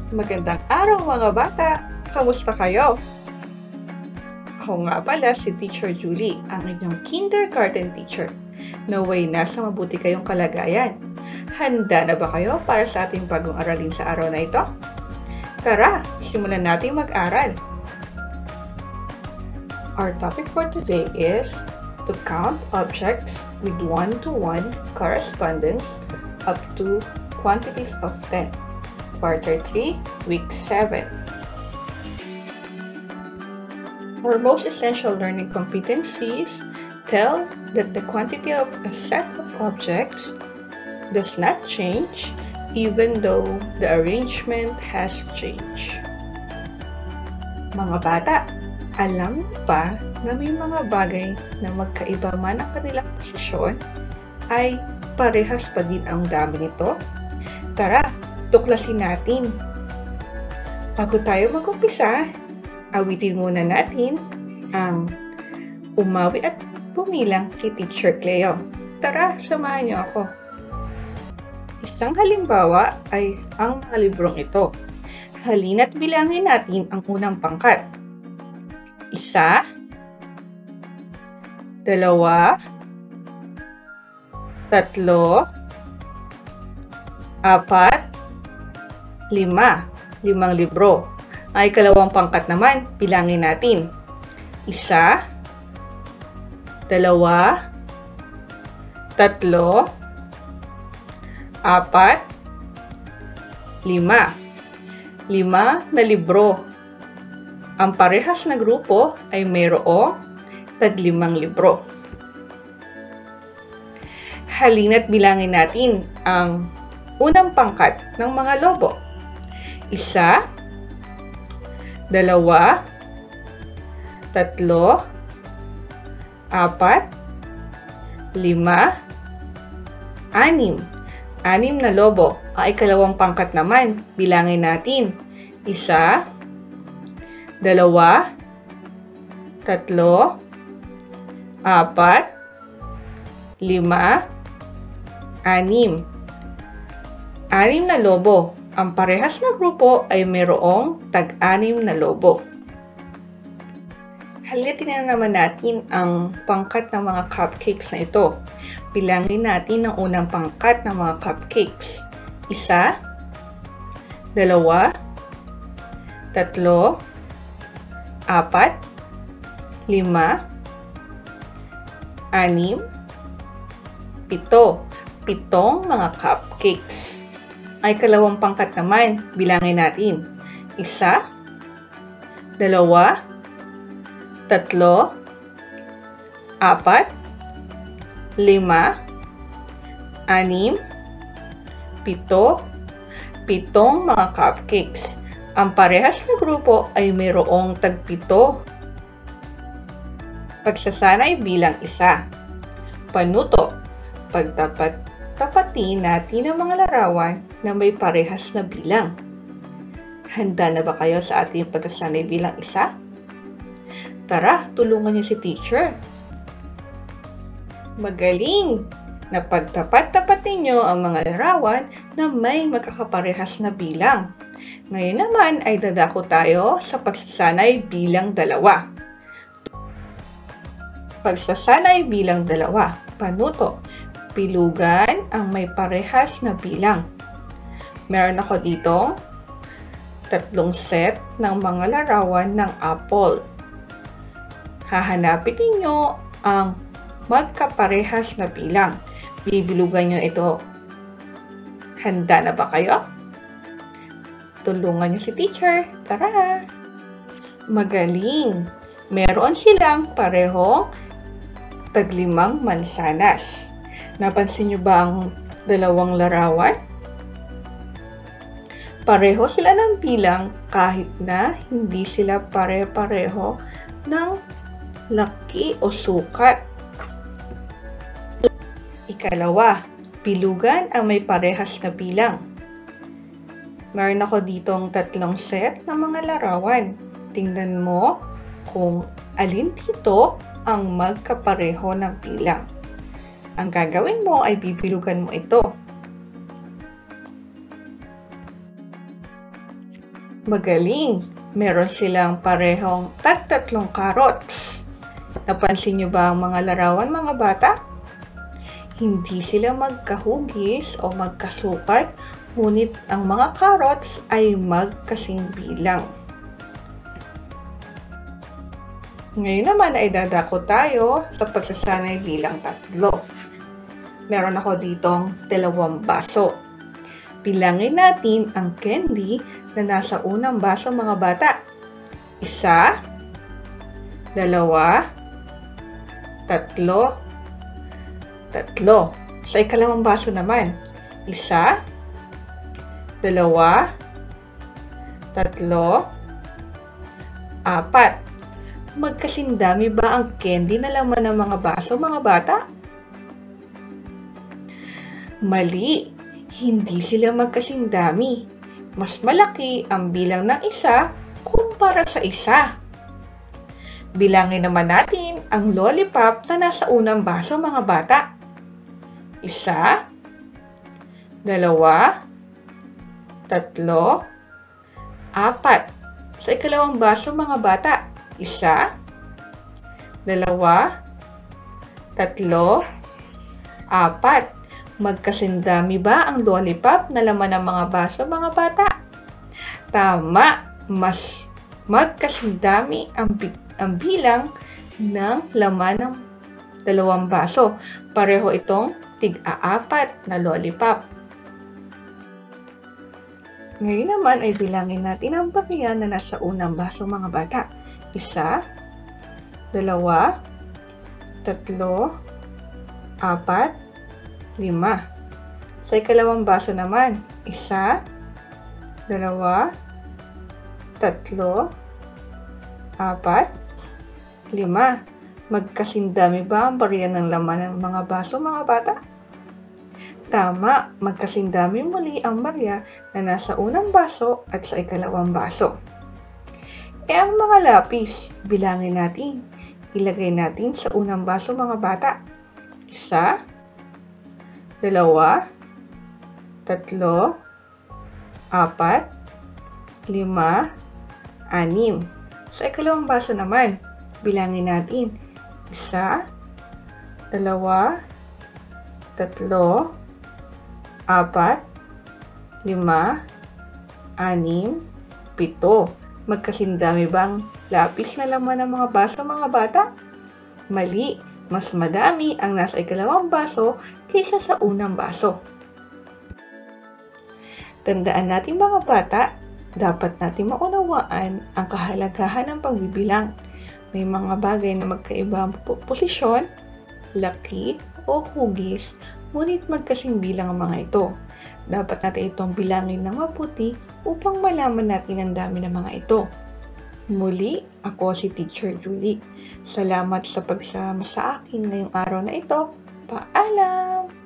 Magandang araw mga bata! Kamusta kayo? Ako nga pala si Teacher Julie, ang inyong kindergarten teacher. Naway nasa mabuti kayong kalagayan. Handa na ba kayo para sa ating bagong aralin sa araw na ito? Tara, simulan natin mag-aral. Our topic for today is to count objects with one-to-one correspondence up to quantities of 10. Quarter 3, Week 7. Our most essential learning competencies tell that the quantity of a set of objects does not change even though the arrangement has changed. Mga bata, alam niyo ba na may mga bagay na magkaiba man ang kanilang posisyon ay parehas pa din ang dami nito? Tara, tuklasin natin. Bago tayo mag-umpisa, awitin muna natin ang Umawi at Bumilang si Teacher Cleo. Tara, samahan niyo ako. Isang halimbawa ay ang mga librong ito. Halina't bilangin natin ang unang pangkat. 1, 2, 3, 4, 5. 5 libro. Ang ikalawang pangkat naman, bilangin natin. 1, 2, 3, 4, 5. 5 na libro. Ang parehas na grupo ay mayroong tag-5 libro. Halina't bilangin natin ang unang pangkat ng mga lobo. 1, 2, 3, 4, 5, 6. 6 na lobo. Ang ikalawang pangkat naman, bilangin natin. 1, 2, 3, 4, 5, 6. 6 na lobo. Ang parehas na grupo ay mayroong tag-6 na lobo. Halina't tingnan naman natin ang pangkat ng mga cupcakes na ito. Bilangin natin ang unang pangkat ng mga cupcakes. 1, 2, 3, 4, 5, 7. 7 mga cupcakes. Ay ikalawang pangkat naman, bilangin natin. 1, 2, 3, 4, 5, 7. 7 mga cupcakes. Ang parehas na grupo ay mayroong tag-7. Pagsasanay bilang isa. Panuto. Pagtapat-tapatin natin ang mga larawan na may parehas na bilang. Handa na ba kayo sa ating pagsasanay bilang isa? Tara, tulungan niyo si teacher. Magaling! Na pagtapat-tapat ninyo ang mga larawan na may magkakaparehas na bilang. Ngayon naman ay dadako tayo sa pagsasanay bilang 2. Pagsasanay bilang 2. Panuto. Bilugan ang may parehas na bilang. Meron ako ditong 3 set ng mga larawan ng apple. Hahanapin ninyo ang magkaparehas na bilang. Bibilugan nyo ito. Handa na ba kayo? Tulungan nyo si teacher. Tara! Magaling! Meron silang parehong tag-5 mansanas. Napansin nyo ba ang dalawang larawan? Pareho sila ng bilang kahit na hindi sila pare-pareho ng laki o sukat. Ikalawa, bilugan ang may parehas na bilang. Meron ako ditong 3 set ng mga larawan. Tingnan mo kung alin dito ang magkapareho ng bilang. Ang gagawin mo ay bibilugan mo ito. Magaling! Meron silang parehong tag-3 carrots. Napansin niyo ba ang mga larawan, mga bata? Hindi sila magkahugis o magkasukat, ngunit ang mga carrots ay magkasing bilang. Ngayon naman ay dadako tayo sa pagsasanay bilang 3. Meron ako ditong 2 baso. Bilangin natin ang candy na nasa unang baso, mga bata. 1, 2, 3, 3. Sa ikalawang baso naman, 1, 2, 3, 4. Magkasindami ba ang candy na laman ng mga baso, mga bata? Mali! Hindi sila magkasindami. Mas malaki ang bilang ng isa kumpara sa isa. Bilangin naman natin ang lollipop na nasa unang baso, mga bata. 1, 2, 3, 4. Sa ikalawang baso, mga bata. 1, 2, 3, 4. Magkasindami ba ang lollipop na laman ng mga baso, mga bata? Tama! Mas magkasindami ang bilang ng laman ng 2 baso. Pareho itong tig-4 na lollipop. Ngayon naman ay bilangin natin ang barya na nasa unang baso, mga bata. 1, 2, 3, 4, 5. Sa ikalawang baso naman, 1, 2, 3, 4, 5. Magkasindami ba ang barya ng laman ng mga baso, mga bata? Tama, magkasindami muli ang barya na nasa unang baso at sa ikalawang baso. Ang mga lapis, bilangin natin. Ilagay natin sa unang baso, mga bata. 1, 2, 3, 4, 5, 6. Sa ikalawang baso naman, bilangin natin. 1, 2, 3, 4, 5, 6, 7. Magkasindami bang lapis na laman ng mga baso, mga bata? Mali! Mas madami ang nasa ikalawang baso kaysa sa unang baso. Tandaan natin, mga bata, dapat natin maunawaan ang kahalagahan ng pagbibilang. May mga bagay na magkaiba ang posisyon, laki o hugis, ngunit magkasing bilang ang mga ito. Dapat natin itong bilangin ng mabuti upang malaman natin ang dami ng mga ito. Muli, ako si Teacher Julie. Salamat sa pagsama sa akin ngayong araw na ito. Paalam!